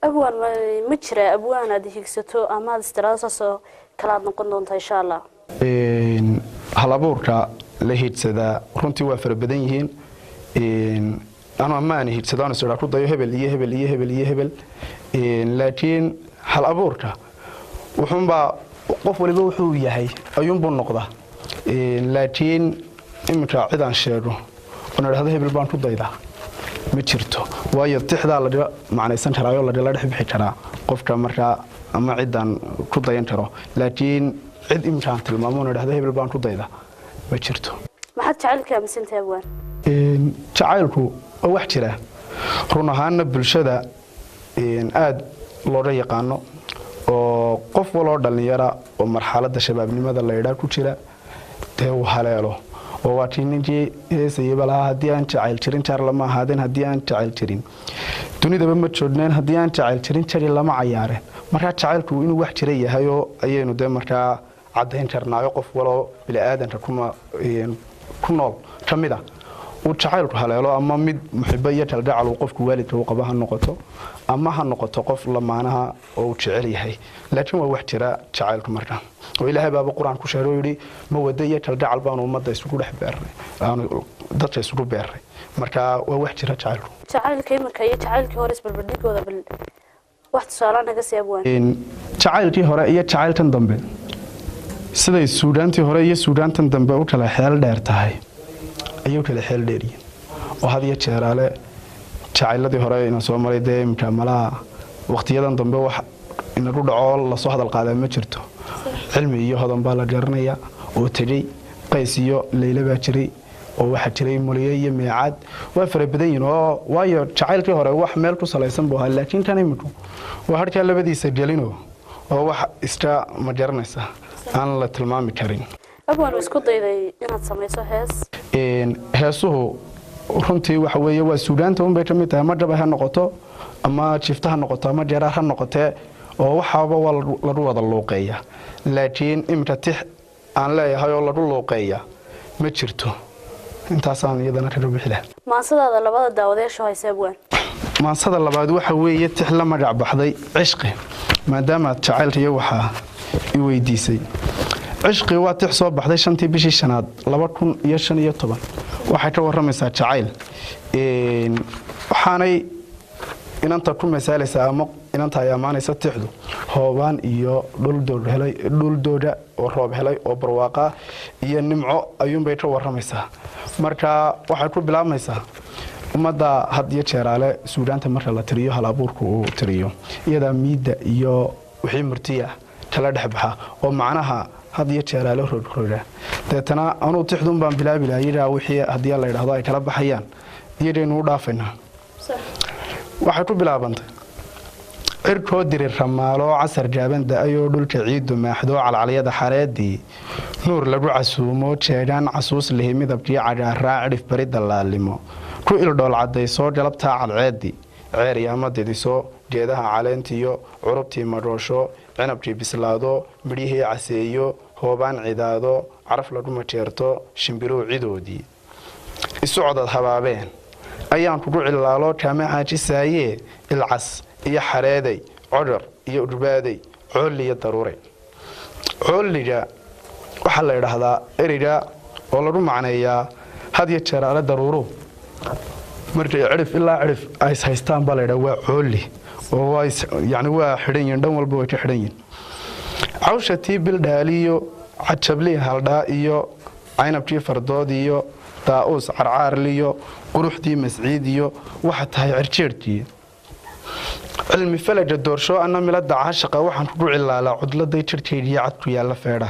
أبوان ما جرى أبوان هذه هيكستو أما استراسة كلاد نقول إن شاء الله هالأبورك لهيت سدا رنتي وافر بدينهن أنا ما أنا هيت سدا أنا سرعة كده يهبل لكن هالأبورك وحن با قف ولي بوحو يهي أيون بالنقطة لكن إمتى عدان شيرو أنا هذا هبل بان كده إذا متشرتو ويا تحدى على معنى سنتر أيوة الله جل رحب حكرا قفت مرة أما عدان كده ينترو لكن عد إمتى تلمامون هذا هبل بان كده إذا متشرتو ما حد تعلك بس أنت أبوان تعالكو وحشرة رونا هان بالشدة آد لوري يقانو وقف ولا دلنيرة ومرحلة الشباب لماذا لا يدار كتيرة ده حلاله وواتينجي سيبلا هديان تعال ترين تار لما هادين هديان تعال ترين دوني ده بمتشودنين هديان تعال ترين تري لما عياره مرة تعال كو إنه واحد تري هايو أينو ده مرة عدين ترنا يقف ولا بلا آدم تكون كنول كمدا وتعال حلاله أما مد محبية تلقى على وقف كوالد وقبها النقطة أما هالنقطة قف لما أنها أو تعالي هاي لكن هو واحد ترى تعال مرة وإلى باب القرآن كشروا يري مودية تلقى على البان ومضى يسقط حبر أنا ضد يسقط بر مرة وواحد ترى تعال تعال كهورس بالبرديك ولا واحد سؤالنا قصي أبوان تعال كي هراء تعال تندمبل سيدا السودان تي هراء السودان تندمبل وكلا حال دارتهاي أيوة كلا حال داري وهذه الشهرة تعال الذي هراء إن سوى مريض مكملة وقت يدان دمبل إن رود عال لصحة القادم ما شرته علمي هذا مبالغ جرنية وتجي قيسيو ليلة بشري وواحد شري مليئة ميعاد وفر بدين وايو تعال كي هراء واحد ملك وصليسن بها لكن تاني متو وهذا كلا بدي يسجلينه وواحد استا مجرنسه أنا لا تلمام كرين أبوان وسكوت إذا إنها تسميسه إن هسه runtii waxa weeye waa Suudaanta un bay ka mid tahay ma jaba ha noqoto ama jiftaha noqoto ama jaraha ha noqotee oo waxaaba la wada looqeeya laakiin imta tix aan leeyahay oo la looqeeya ma jirto intaas aan iyadana ka bixila maasada labada daawadeesho haysa abwaan maasada labaad waxa weeye tix la magac baxday cishqi maadaama jacaylkiyo waxa i weydiisay cishqi waa tix soo baxday 5tii bishii shanaad 2015 waxay ka waramaysaa jacayl waxaanay inanta ku masaalaysaa ama inanta ay amaanaysa tixdu hoobaan iyo dhul dooda oo roob helay oo barwaaqa iyo nimco ayuun bay ka waramaysaa marka waxay ku bilaabmaysaa umada had iyo jeeraale Suudaanta marka la tiriyo hal abuurku uu tiriyo iyada miida iyo wixii murtiya kala dhaxbaxa oo macnaha had iyo jeeraale roodroda deetana aanu tixdun baan bilaabilaayay wixii hadii la yiraahdo ay kala baxayaan iyadeen u dhaafayna waxay ku bilaabantay irkoo dirir ramaalo casar jaabanda ayoo dhulka ciidu maaxdo calcaliyada xareedii nuur lagu casuumo jeedaan casuus leh midabkii cagaar cirif bari dalaalimo ku ildhool cadayso galabta calceedi ceeriyamadeediso geedaha caleentiyo curubtii madhoosho cinabkii bislaado midhihii caseeyo hoobaan cidaado caraf lagu mateerto shimbiro cidoodii isocodad habaabeen ayaan kugu cilaalo kama xaajisaaye ilcas iyo xareeday codar iyo udbaaday cooli iyo daruure cooliga waxa la yiraahdaa eriga oo lagu macneeyaa had iyo jeer ala daruuro markay cirif ilaa cirif ay haystaan baa la yiraahdaa waa cooli oo waa yani waa xidhan yihiin dhan walba way ka xidhan yihiin cawshatii bil dhaaliyo cajabli haldhaa iyo aynabtii fardood iyo daa'us carcaarliyo quruxdii masciidiyo waxa tahay cirjeertii cilmi falaga doorsho anna milada caashaqa waxaan ku cilaalaa cudladay jirkeedii cad ku yaala feedha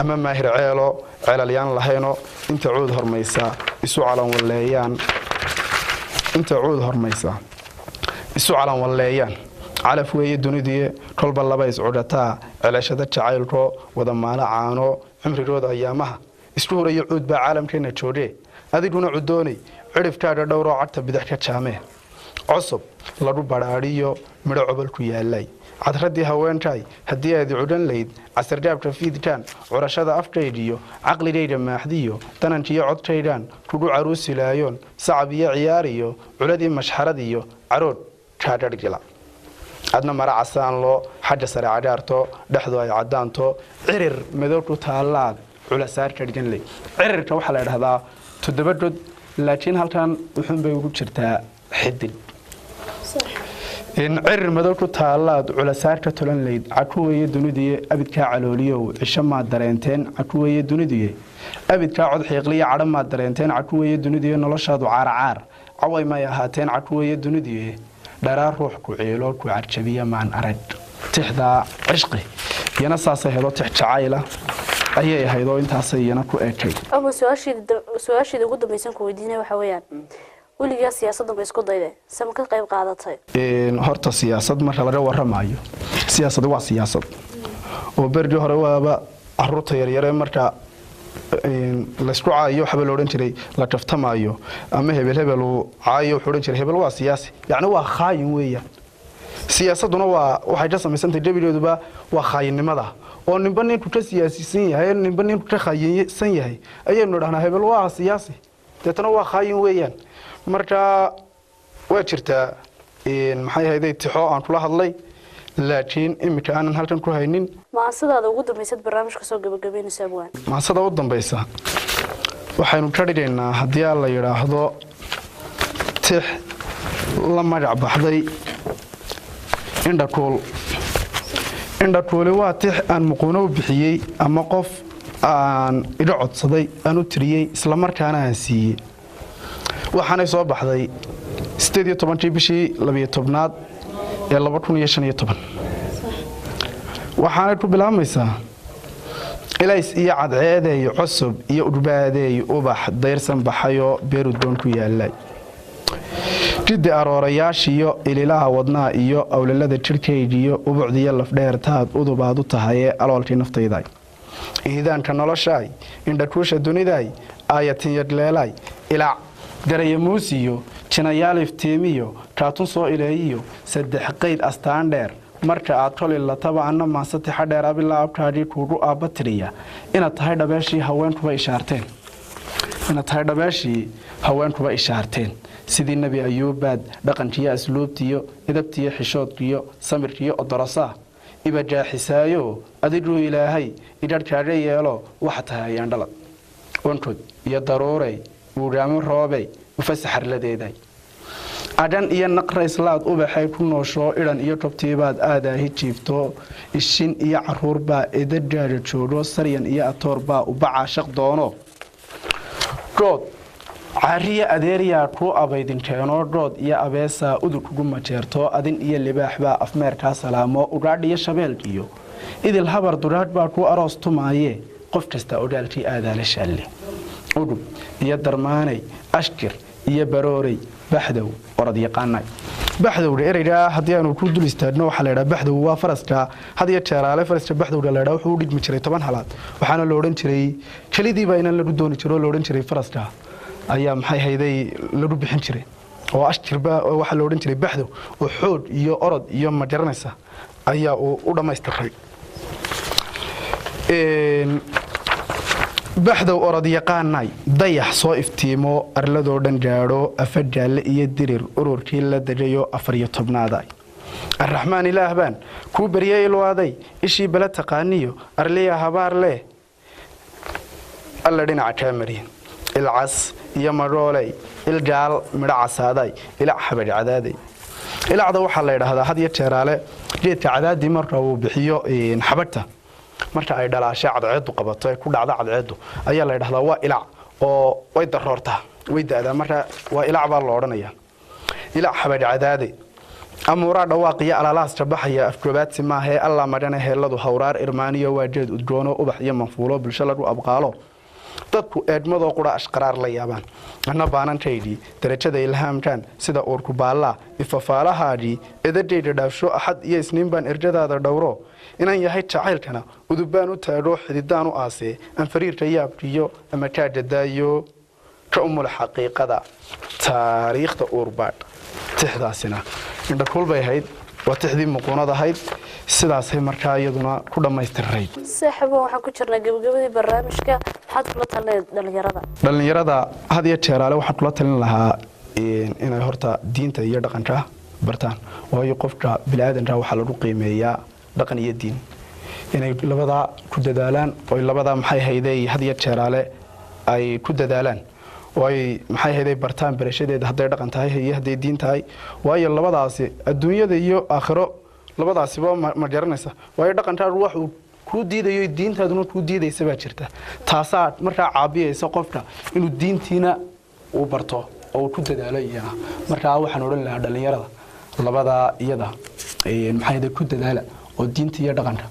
ama maahir ceelo ceelalyaan lahayno inta cuud hormaysa isu calan waleeyaan calaf weeye dunidii kolba laba iscudataa celashada jacaylko wada maala caano cimrigooda ayaamaha isku horeeyo cuud baa caalamkeena joogay adiguna cudoonay cirifkaaga dhowro cagta bidix ka jaamee cusub lagu baraariyo midho cobol ku yaalay cadradii haweenkay hadii aad cudan leyd casargaabka fiidkan curashada afkaydiyo caqligayga maaxdiyo danankiyo codkaydan kugu caruusilaayoon sacab iyo ciyaariyo culadii mashxaradiyo carood kaadhar jila adna mara casaan loo xagga sare cagaarto dhexdu ay cadaanto cirir madow ku taalaad culasaar kadhigan leh cirirka waxa la yiraahdaa 7 god laakiin halkan wuxuu bay ugu jirtaa xidid in cirir madow ku taalaad culasaar ka tolan leed cakuweeye dunidii abidka calooliyo cisho ma dareenteen cakuweeye dunidii abidka cod xiiqliya cadhan ma dareenteen cakuweeye dunidii noloshaadu caar caway ma ahaateen cakuweeye dunidii dharaa ruux ku ciilo ku carjabiya maan arag tixda cishqi yana saasay hedo tix jacayla ayay ahaydoo intaasay yana ku eekay ama su'aashii ugu dambaysan ku weydiinay waxa weeyaan weligaa siyaasadda ma isku dayday sama ka qayb qaadatay horta siyaasad marka laga waramayo siyaasadu waa siyaasad oo berdi hore waaba caruurta yaryar ee marka la isku caayo waxa la oran jiray la kaftamayo ama hebel uu caayo wuxuu oran jiray hebel waa siyaasi yaani waa khaayin weeyaan siyaasaduna waxay ka sameysantay dabideeduba waa khaayinimada oo ninba ninku ka siyaasisan yahay ninba ninku ka khaayinsan yahay ayaynu dhahnaa hebel waa siyaasi deetana waa khaayin weeyaan marka waa jirtaa maxay ahayd tixo aan kula hadlay laakiin imika aanan halkan ku haynin maasadaada ugu dambaysad barnaamijka soo gabagabeynaysa abwaan maasada ugu dambaysa waxaynu ka dhigaynaa haddii la yiraahdo tix la magac baxday indhakuul waa tix aan muquuno u bixiyey ama qof aan iga codsaday aan u tiriyey isla markaana aan siiyey waxaanay soo baxday 18 bishii 12aad ee 2015 waxaanay ku bilaabmaysaa ilays iyo cadceeday cusub iyo udbaaday ubax dayrsan baxayo beerudoon ku yaalay jidda aroorayaashiyo ililaha wadnaa iyo awlalada jirkaygiyo ubucdiya lafdheertaad udubaad u tahay aloolkii naftayda iidaanka noloshaay indhakuusha dunidaay aayatin yadleelay ilaa garaya muusiyo jinayaal iftiimiyo kaatun soo ileeyiyo saddex qayd astaan dheer marka aad toli la taba anna maasatixa dheer abilaa abkaadii kuugu aabbatiriya inaad tahay dhabeeshii haweenkuba ishaarteen sidii nebi ayuubaad dhaqankiyo asluubtiyo idabtiyo xishoodkiyo samirkiyo odorosaa iba jaaxisaayo adiguu ilaahay idharkaaga yeelo waxa tahay ayaan dhalad onkod iyo daruurey uuraamo roobey ufasaxarladeeday adhan iyo naqrayslaad ubaxay ku nooshoo idhan iyo tobtiibaad aadaahi jiifto ishin iyo caruurbaa edadaaga joogo saryan iyo atoorbaa ubacaa shaq doono good caariya adeeriyaa kuu abaydinteenoo good iyo abeesaa udurkugu majeerto adin iyo libaaxbaa afmeerkaa salaamo udhaadh iyo shabeelkiyo idil habar duraadh baa kuu aroos tumaaye qof kasta odhaalkii aadaala shaalle udhub iyo darmaanay ashkir iyo baroorey baxdow orad yaqaanay baxdowda ereyga haddii aanu ku dul istaagno waxaa la yidhaha baxdow waa faraska had iyo jeeraale faraska baxdowda la yidhaha wuxuu u dhigmi jiray 10 halaad waxaana la odhan jiray kelidiiba inaan lagu dooni jiro la odhan jiray faraska ayaa maxay hayday lagu bixin jiray oo ashkirba waxaa la odhan jiray baxdow oo xoog iyo orod iyo majaranaysa ayaa uu u dhamaystiray baxdow orod yaqaanay dayax soo iftiimo arladoo dhan gaadho afajaalle iyo dirir ururkii la dajayo 14aad arraxmaan ilaahbaan kuu baryay ilwaaday ishii bala taqaaniyo arliya habaar leh alla dhinaca kaa mariyan ilcas iyo marooley ilgaal midho casaaday ilac xabadh cadaaday ilacda waxaa la yidhaahdaa had iyo jeeraale geedka cadaadii marka uu bixiyo xabadhta marka ay dhalaashay cadceedu qabato ay ku dhacdo cadceedu ayaa la yiraahdaa waa ilac oo way daroortaa way daadaa marka waa ilac baa la oranayaa ilac xabadh cadaade amuura dhawaaqiya alalaas tabaxaya afkoobaadsi maahe alla madana heeladu hawraar irmaaniyo waajeed udgoono ubax iyo manfuulo bulsho lagu abqaalo dadku eedmadoo qura ashqaraar la yaabaan anna baanantaydii darajada ilhaamkan sida uurku baallaa ifafaalahaadii edadayda dhaafsho axad iyo isniin baan erjadaada dhowro inaan yahay jacaylkana udubbaan u taago xididaan u aasee aan fariirka yaabkiyo ama kaajadaayo ka umul xaqiiqada taariikhda uurbaadh tixdaasina indhakuul bay ahayd waa tixdii muquunad ahayd sidaasay markaa iyaduna ku dhammaystirnayd saaxiibo waxaan ku jirnaa gabagabadii barnaamijka maxaad kula talinayd dhalinyarada had iyo jeeraale waxaan kula talin lahaa inay horta diinta iyo dhaqanka bartaan waayo qofka bini'aadanka waxaa lagu qiimeeyaa dhaqan iyo diin inay labadaa ku dadaalaan oo labadaa maxay hayday had iyo jeeraale ay ku dadaalaan oo ay maxay hayday bartaan barashadeeda hadday dhaqan tahay iyo hadday diin tahay waayo labadaasi adduunyada iyo aakhiro labadaasiba ma garanaysa waayo dhaqankaadu wax uu ku diidayo diintaaduna ku diidaysa baa jirta taasaa markaa caabiyaysa qofka inuu diintiina uu barto oo ku dadaalo iyana markaa waxaan odhan lahaa dhalinyarada labadaa iyada maxay hayday ku dadaala oo diinta iyo dhaqanka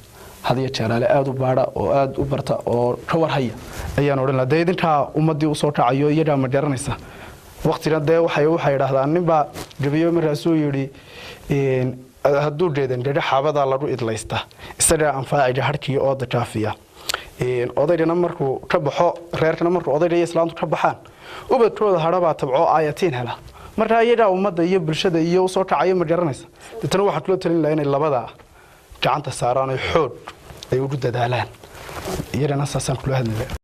had iyo jeeraale aad u baadha oo aad u barta oo ka warhaya ayaan odhan lahaa dee idinkaa ummaddii usoo kacayo iyagaa ma garanaysa waqtina dee waxay idhaahdaan ninbaa gabayo markaasuu yidhi hadduu jeedan dhedhe xaabadaa lagu idlaysta isagaa anfaaciga harkii ooda kaafiya odaygana markuu ka baxo reerkana markuu odayga iyo islaamtu ka baxaan ubadkooda hadhabaa tabco aayatiin hela markaa iyagaa ummadda iyo bulshada iyo usoo kacayo ma garanaysa deetana waxaan kula talin lahaa inay labadaa gacanta saaraan oo xoog ay ugu dadaalaan iyagana saasaan kula hadlaya